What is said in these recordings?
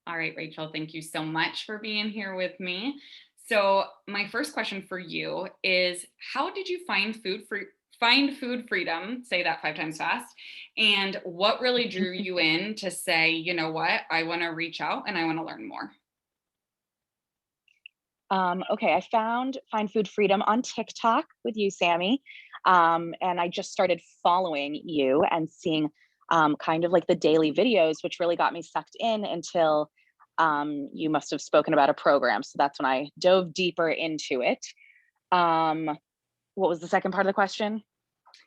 All right, Rachel, thank you so much for being here with me. So, my first question for you is how did you find food freedom, say that 5 times fast, and what really drew you in to say, you know what, I want to reach out and I want to learn more? Okay, I found Find Food Freedom on TikTok with you, Sammy. And I just started following you and seeing kind of like the daily videos, which really got me sucked in until you must have spoken about a program. So that's when I dove deeper into it. Um, what was the second part of the question?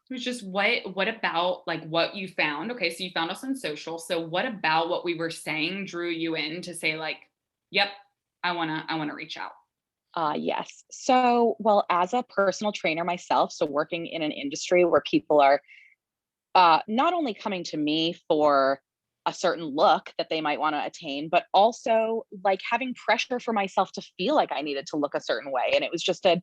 It was just what about like what you found? Okay, so you found us on social. So what about what we were saying drew you in to say like, yep, I wanna reach out. Yes. So, well, as a personal trainer myself, so working in an industry where people are not only coming to me for a certain look that they might want to attain, but also like having pressure for myself to feel like I needed to look a certain way. And it was just an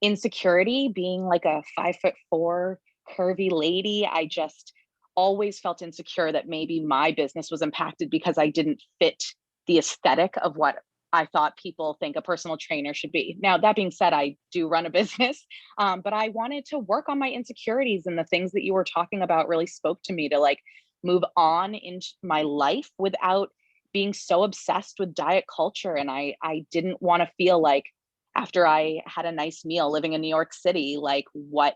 insecurity being like a 5'4" curvy lady. I just always felt insecure that maybe my business was impacted because I didn't fit the aesthetic of what I thought people think a personal trainer should be. Now, that being said, I do run a business, but I wanted to work on my insecurities, and the things that you were talking about really spoke to me to like move on into my life without being so obsessed with diet culture. And I didn't want to feel like after I had a nice meal living in New York City, like what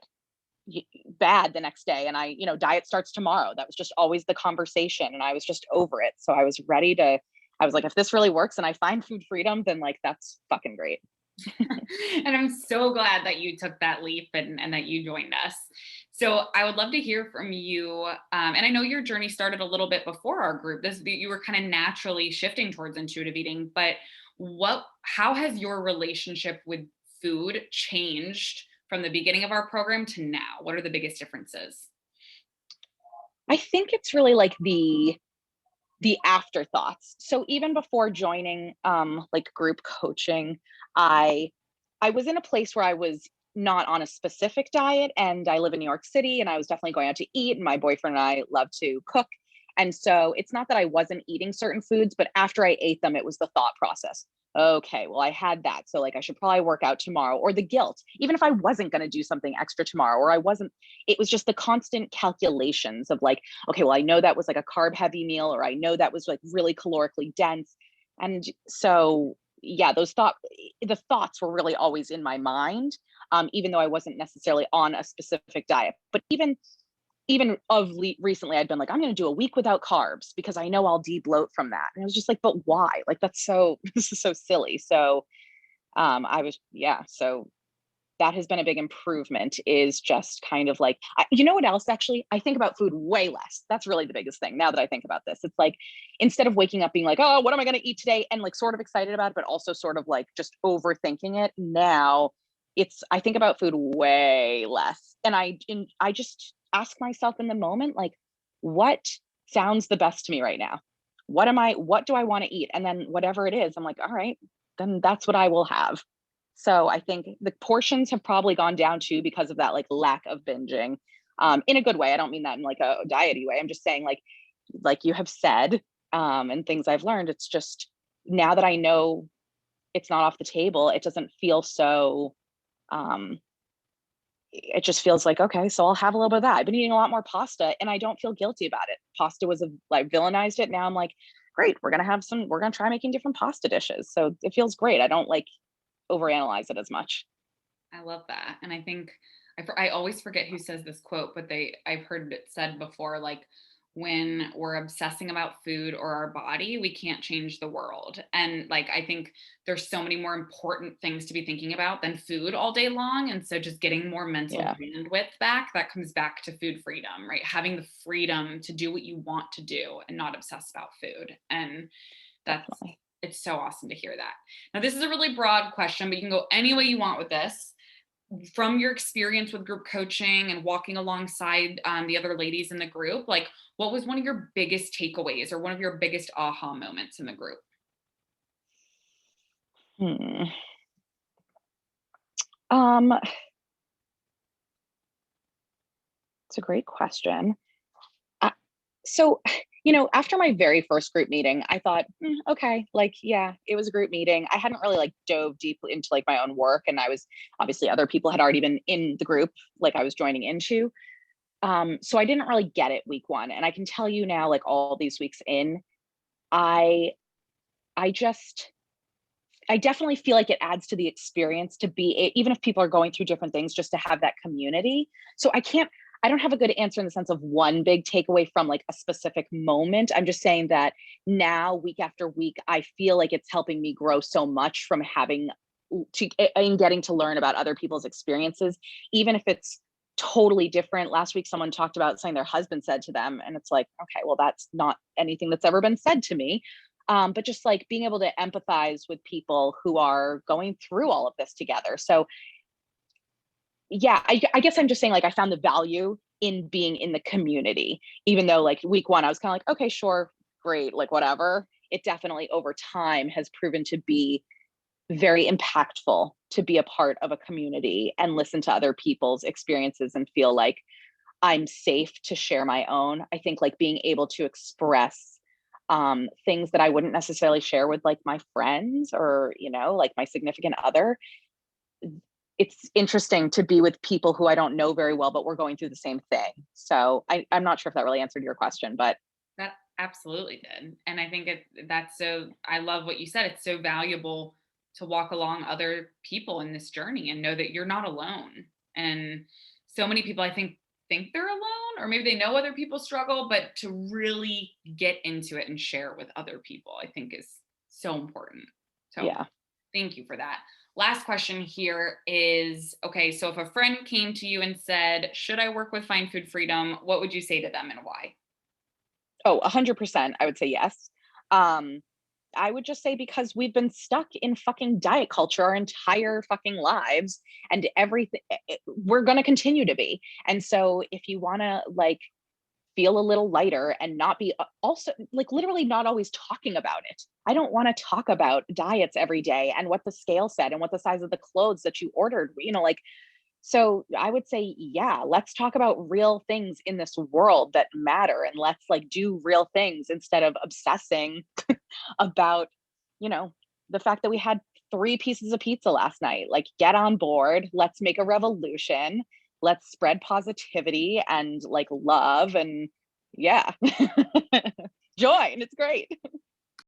bad the next day. And diet starts tomorrow. That was just always the conversation. And I was just over it. So I was like, if this really works and I find food freedom, then like that's fucking great. And I'm so glad that you took that leap and that you joined us. So I would love to hear from you. And I know your journey started a little bit before our group. This you were kind of naturally shifting towards intuitive eating, but how has your relationship with food changed from the beginning of our program to now? What are the biggest differences? I think it's really like the afterthoughts. So even before joining like group coaching, I I was in a place where I was not on a specific diet, and I live in New York City, and I was definitely going out to eat, and my boyfriend and I love to cook. And so it's not that I wasn't eating certain foods, but after I ate them, it was the thought process. Okay, well, I had that. So, like, I should probably work out tomorrow, or the guilt, even if I wasn't going to do something extra tomorrow, or I wasn't, it was just the constant calculations of like, okay, well, I know that was like a carb heavy meal, or I know that was like really calorically dense. And so, yeah, the thoughts were really always in my mind, even though I wasn't necessarily on a specific diet. But recently, I'd been like, I'm going to do a week without carbs because I know I'll de-bloat from that. And I was just like, but why? Like, that's so, this is so silly. So, yeah. So that has been a big improvement, is just kind of like, you know what else? Actually, I think about food way less. That's really the biggest thing now that I think about this. It's like, instead of waking up being like, oh, what am I going to eat today? And like sort of excited about it, but also sort of like just overthinking it. Now I think about food way less. And I just ask myself in the moment, like, what sounds the best to me right now? What do I want to eat? And then whatever it is, I'm like, all right, then that's what I will have. So I think the portions have probably gone down too because of that like lack of binging. In a good way. I don't mean that in like a diety way. I'm just saying like you have said, and things I've learned, it's just now that I know it's not off the table, it doesn't feel so um it just feels like, okay, so I'll have a little bit of that. I've been eating a lot more pasta and I don't feel guilty about it. Pasta was like villainized it. Now I'm like, great, we're gonna try making different pasta dishes. So it feels great. I don't like overanalyze it as much. I love that. And I think I always forget who says this quote, but I've heard it said before like when we're obsessing about food or our body, we can't change the world. And like I think there's so many more important things to be thinking about than food all day long. And so just getting more mental Yeah, bandwidth back, that comes back to food freedom, right? Having the freedom to do what you want to do and not obsess about food. And that's definitely. it's so awesome to hear that. Now, this is a really broad question, but you can go any way you want with this. From your experience with group coaching and walking alongside the other ladies in the group, like what was one of your biggest takeaways or one of your biggest aha moments in the group? Hmm. Um, it's a great question. Uh, so After my very first group meeting, I thought, okay, like, yeah, it was a group meeting. I hadn't really like dove deeply into like my own work. And I was obviously other people had already been in the group, like I was joining into. So I didn't really get it week one. And I can tell you now, like all these weeks in, I I just I definitely feel like it adds to the experience to be even if people are going through different things, just to have that community. So I don't have a good answer in the sense of one big takeaway from like a specific moment. I'm just saying that now week after week, I feel like it's helping me grow so much from having to and getting to learn about other people's experiences, even if it's totally different. Last week, someone talked about something their husband said to them, and it's like, okay, well, that's not anything that's ever been said to me. But just like being able to empathize with people who are going through all of this together. So yeah, I guess I'm just saying like I found the value in being in the community, even though like week one, I was kind of like, okay, sure, great, like whatever. It definitely over time has proven to be very impactful to be a part of a community and listen to other people's experiences and feel like I'm safe to share my own. I think like being able to express things that I wouldn't necessarily share with like my friends or, like my significant other. It's interesting to be with people who I don't know very well, but we're going through the same thing. So I'm not sure if that really answered your question, but That absolutely did. And I think that's so, I love what you said. It's so valuable to walk along other people in this journey and know that you're not alone. And so many people, I think they're alone, or maybe they know other people struggle, but to really get into it and share it with other people, I think is so important. So yeah. thank you for that. Last question here is, okay, so if a friend came to you and said, should I work with Find Food Freedom? What would you say to them and why? Oh, 100%. I would say yes. Um, I would just say because we've been stuck in fucking diet culture our entire fucking lives, and everything we're going to continue to be. And so if you want to like feel a little lighter and not be also like literally not always talking about it. I don't want to talk about diets every day and what the scale said and what the size of the clothes that you ordered, like so I would say, yeah, let's talk about real things in this world that matter and let's like do real things instead of obsessing about, you know, the fact that we had 3 pieces of pizza last night. Like, get on board. Let's make a revolution. Let's spread positivity and like love and yeah. Join. It's great.